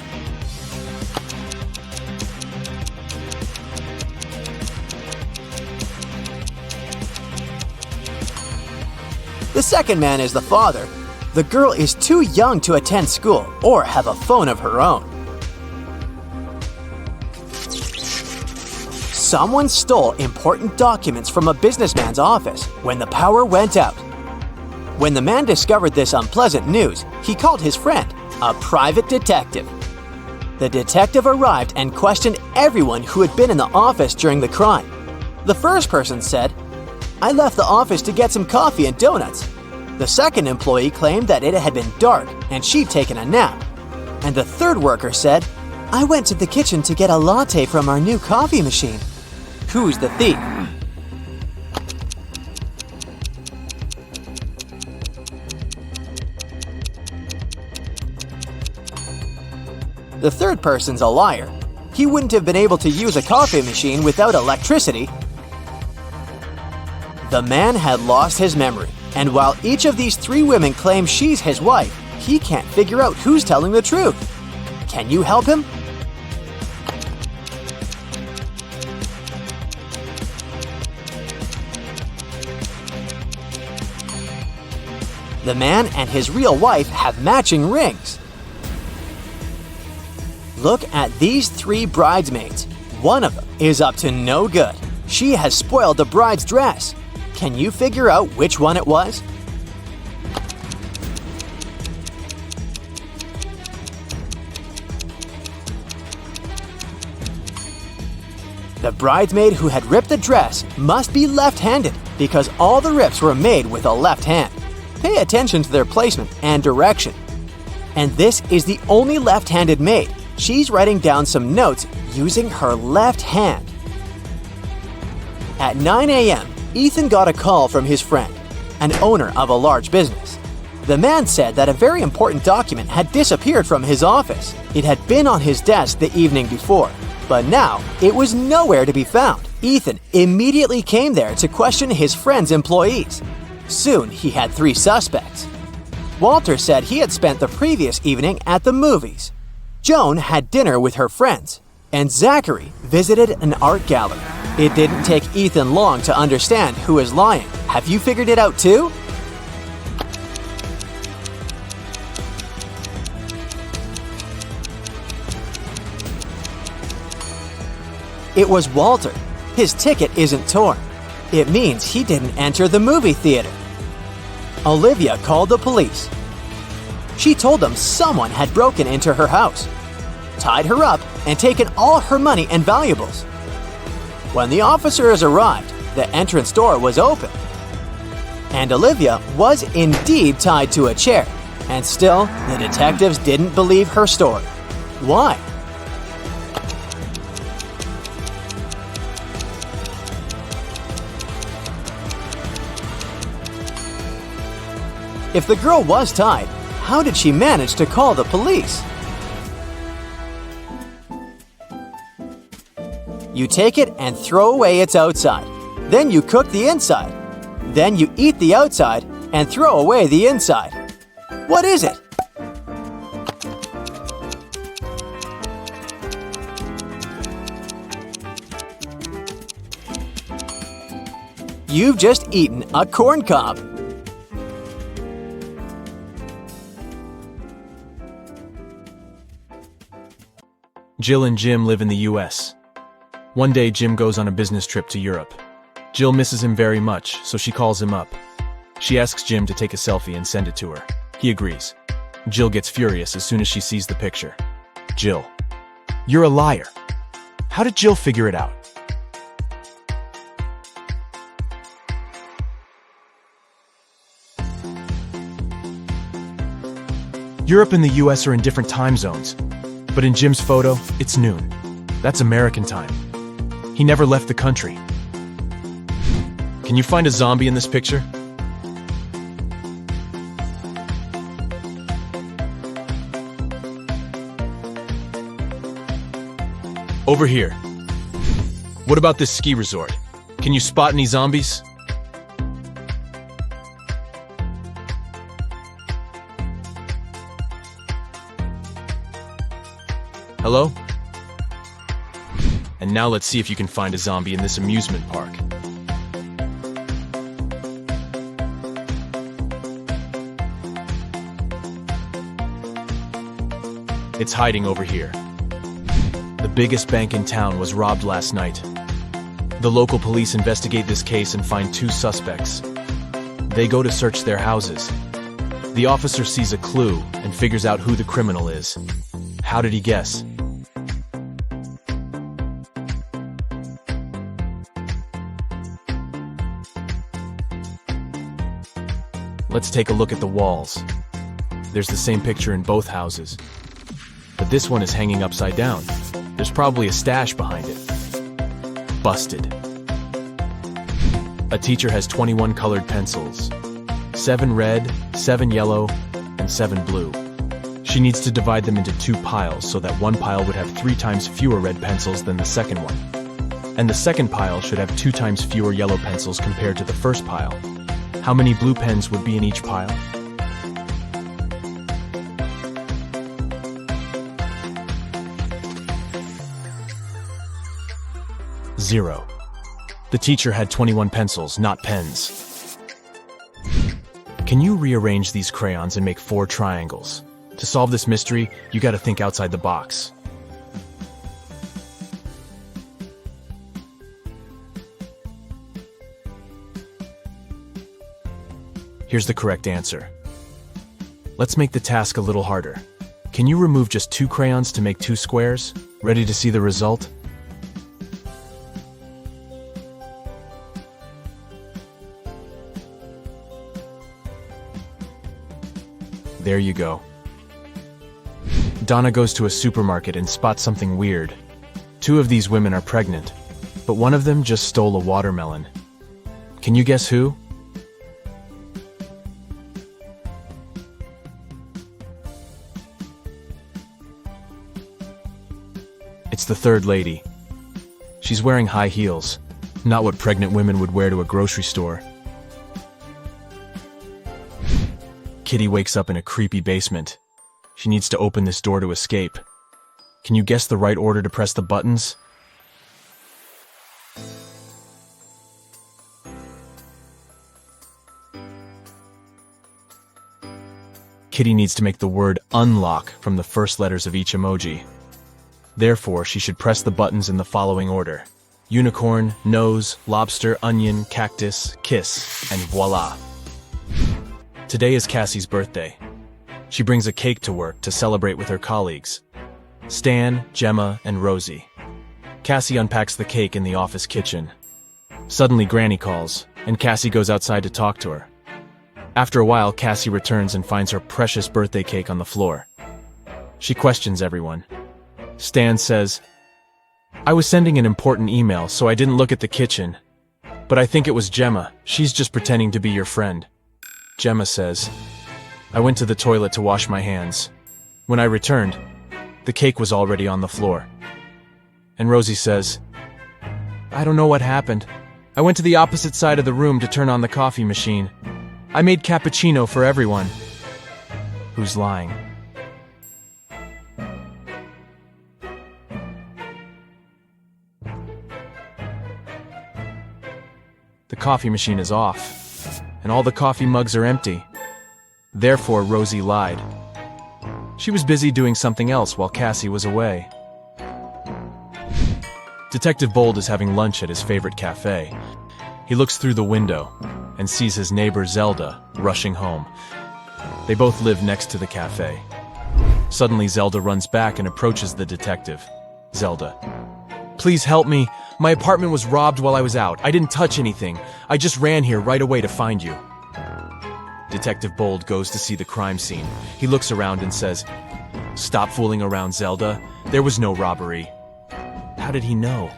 The second man is the father. The girl is too young to attend school or have a phone of her own. Someone stole important documents from a businessman's office when the power went out. When the man discovered this unpleasant news, he called his friend, a private detective. The detective arrived and questioned everyone who had been in the office during the crime. The first person said, "I left the office to get some coffee and donuts." The second employee claimed that it had been dark and she'd taken a nap. And the third worker said, "I went to the kitchen to get a latte from our new coffee machine." Who's the thief? The third person's a liar. He wouldn't have been able to use a coffee machine without electricity. The man had lost his memory, and while each of these 3 women claim she's his wife, he can't figure out who's telling the truth. Can you help him? The man and his real wife have matching rings. Look at these 3 bridesmaids. One of them is up to no good. She has spoiled the bride's dress. Can you figure out which one it was? The bridesmaid who had ripped the dress must be left-handed because all the rips were made with a left hand. Pay attention to their placement and direction. And this is the only left-handed maid. She's writing down some notes using her left hand. At 9 a.m., Ethan got a call from his friend, an owner of a large business. The man said that a very important document had disappeared from his office. It had been on his desk the evening before, but now it was nowhere to be found. Ethan immediately came there to question his friend's employees. Soon he had 3 suspects. Walter said he had spent the previous evening at the movies. Joan had dinner with her friends, and Zachary visited an art gallery. It didn't take Ethan long to understand who is lying. Have you figured it out too? It was Walter. His ticket isn't torn. It means he didn't enter the movie theater. Olivia called the police. She told them someone had broken into her house, tied her up, and taken all her money and valuables. When the officers arrived, the entrance door was open. And Olivia was indeed tied to a chair. And still, the detectives didn't believe her story. Why? If the girl was tied, how did she manage to call the police? You take it and throw away its outside. Then you cook the inside. Then you eat the outside and throw away the inside. What is it? You've just eaten a corn cob. Jill and Jim live in the US. One day, Jim goes on a business trip to Europe. Jill misses him very much, so she calls him up. She asks Jim to take a selfie and send it to her. He agrees. Jill gets furious as soon as she sees the picture. Jill: "You're a liar." How did Jill figure it out? Europe and the US are in different time zones. But in Jim's photo, it's noon. That's American time. He never left the country. Can you find a zombie in this picture? Over here. What about this ski resort? Can you spot any zombies? Hello? And now let's see if you can find a zombie in this amusement park. It's hiding over here. The biggest bank in town was robbed last night. The local police investigate this case and find 2 suspects. They go to search their houses. The officer sees a clue and figures out who the criminal is. How did he guess? Let's take a look at the walls. There's the same picture in both houses. But this one is hanging upside down. There's probably a stash behind it. Busted. A teacher has 21 colored pencils. 7 red, 7 yellow, and 7 blue. She needs to divide them into 2 piles so that one pile would have 3 times fewer red pencils than the second one. And the second pile should have 2 times fewer yellow pencils compared to the first pile. How many blue pens would be in each pile? Zero. The teacher had 21 pencils, not pens. Can you rearrange these crayons and make 4 triangles? To solve this mystery, you gotta think outside the box. Here's the correct answer. Let's make the task a little harder. Can you remove just 2 crayons to make 2 squares? Ready to see the result? There you go. Donna goes to a supermarket and spots something weird. 2 of these women are pregnant, but one of them just stole a watermelon. Can you guess who? It's the third lady. She's wearing high heels, not what pregnant women would wear to a grocery store. Kitty wakes up in a creepy basement. She needs to open this door to escape. Can you guess the right order to press the buttons? Kitty needs to make the word unlock from the first letters of each emoji. Therefore, she should press the buttons in the following order: unicorn, nose, lobster, onion, cactus, kiss, and voila. Today is Cassie's birthday. She brings a cake to work to celebrate with her colleagues, Stan, Gemma, and Rosie. Cassie unpacks the cake in the office kitchen. Suddenly, Granny calls, and Cassie goes outside to talk to her. After a while, Cassie returns and finds her precious birthday cake on the floor. She questions everyone. Stan says, "I was sending an important email, so I didn't look at the kitchen. But I think it was Gemma. She's just pretending to be your friend." Gemma says, "I went to the toilet to wash my hands. When I returned, the cake was already on the floor." And Rosie says, "I don't know what happened. I went to the opposite side of the room to turn on the coffee machine. I made cappuccino for everyone." Who's lying? The coffee machine is off, and all the coffee mugs are empty. Therefore, Rosie lied. She was busy doing something else while Cassie was away. Detective Bold is having lunch at his favorite cafe. He looks through the window and sees his neighbor Zelda rushing home. They both live next to the cafe. Suddenly, Zelda runs back and approaches the detective. Zelda, "Please help me. My apartment was robbed while I was out. I didn't touch anything. I just ran here right away to find you." Detective Bold goes to see the crime scene. He looks around and says, "Stop fooling around, Zelda. There was no robbery." How did he know?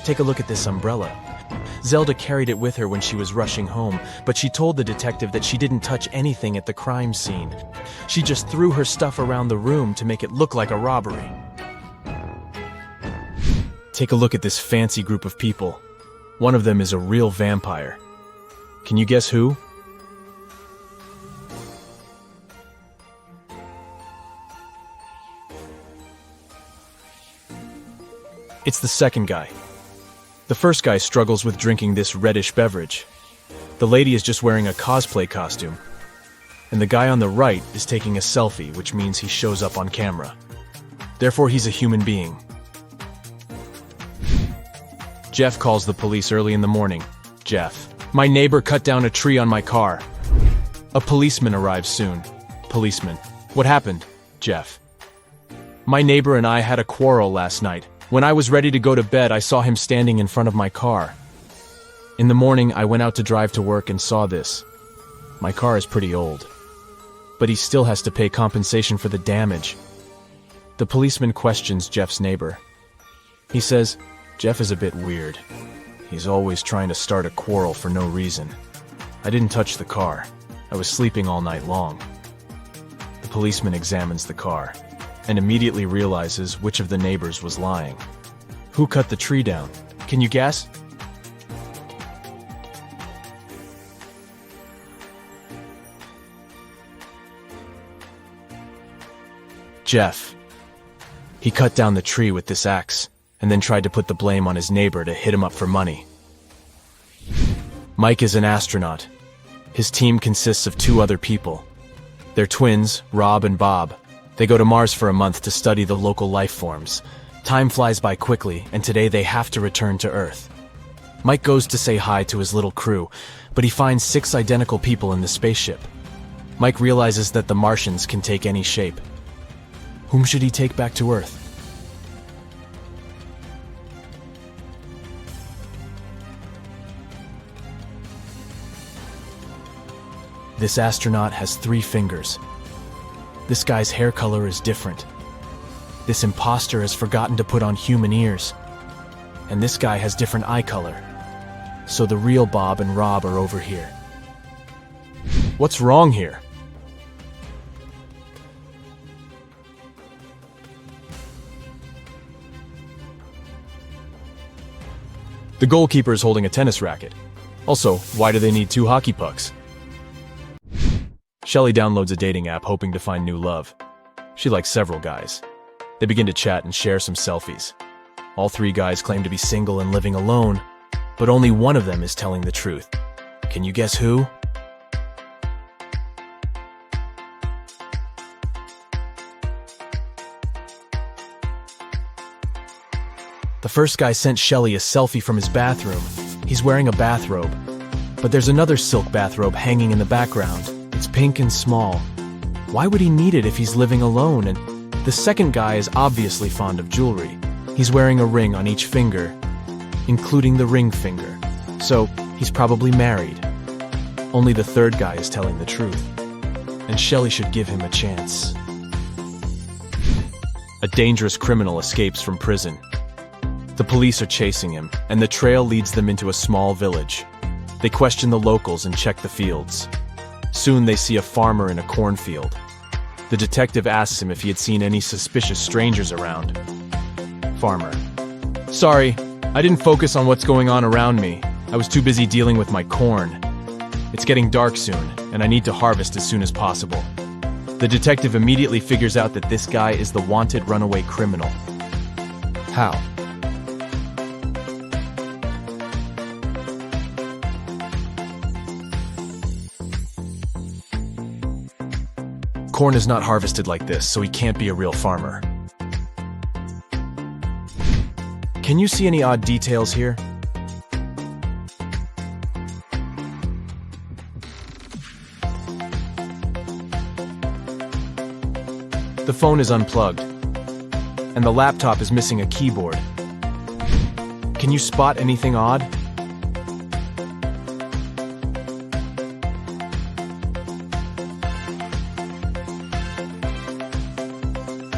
Take a look at this umbrella. Zelda carried it with her when she was rushing home, but she told the detective that she didn't touch anything at the crime scene. She just threw her stuff around the room to make it look like a robbery. Take a look at this fancy group of people. One of them is a real vampire. Can you guess who? It's the second guy. The first guy struggles with drinking this reddish beverage. The lady is just wearing a cosplay costume. And the guy on the right is taking a selfie, which means he shows up on camera. Therefore, he's a human being. Jeff calls the police early in the morning. Jeff, "My neighbor cut down a tree on my car." A policeman arrives soon. Policeman, "What happened?" Jeff, "My neighbor and I had a quarrel last night. When I was ready to go to bed, I saw him standing in front of my car. In the morning, I went out to drive to work and saw this. My car is pretty old, but he still has to pay compensation for the damage." The policeman questions Jeff's neighbor. He says, "Jeff is a bit weird. He's always trying to start a quarrel for no reason. I didn't touch the car. I was sleeping all night long." The policeman examines the car and immediately realizes which of the neighbors was lying. Who cut the tree down? Can you guess? Jeff. He cut down the tree with this axe and then tried to put the blame on his neighbor to hit him up for money. Mike is an astronaut. His team consists of 2 other people. They're twins, Rob and Bob. They go to Mars for a month to study the local life forms. Time flies by quickly, and today they have to return to Earth. Mike goes to say hi to his little crew, but he finds 6 identical people in the spaceship. Mike realizes that the Martians can take any shape. Whom should he take back to Earth? This astronaut has 3 fingers. This guy's hair color is different. This imposter has forgotten to put on human ears. And this guy has different eye color. So the real Bob and Rob are over here. What's wrong here? The goalkeeper is holding a tennis racket. Also, why do they need 2 hockey pucks? Shelley downloads a dating app hoping to find new love. She likes several guys. They begin to chat and share some selfies. All 3 guys claim to be single and living alone, but only one of them is telling the truth. Can you guess who? The first guy sent Shelley a selfie from his bathroom. He's wearing a bathrobe, but there's another silk bathrobe hanging in the background. It's pink and small. Why would he need it if he's living alone? And The second guy is obviously fond of jewelry. He's wearing a ring on each finger, including the ring finger. So, he's probably married. Only the third guy is telling the truth. And Shelley should give him a chance. A dangerous criminal escapes from prison. The police are chasing him, and the trail leads them into a small village. They question the locals and check the fields. Soon they see a farmer in a cornfield. The detective asks him if he had seen any suspicious strangers around. Farmer: "Sorry, I didn't focus on what's going on around me. I was too busy dealing with my corn. It's getting dark soon, and I need to harvest as soon as possible." The detective immediately figures out that this guy is the wanted runaway criminal. How? Corn is not harvested like this, so he can't be a real farmer. Can you see any odd details here? The phone is unplugged, and the laptop is missing a keyboard. Can you spot anything odd?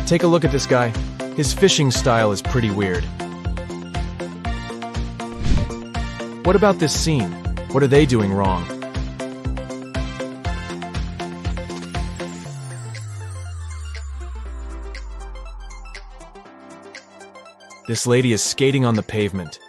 Take a look at this guy. His fishing style is pretty weird. What about this scene? What are they doing wrong? This lady is skating on the pavement.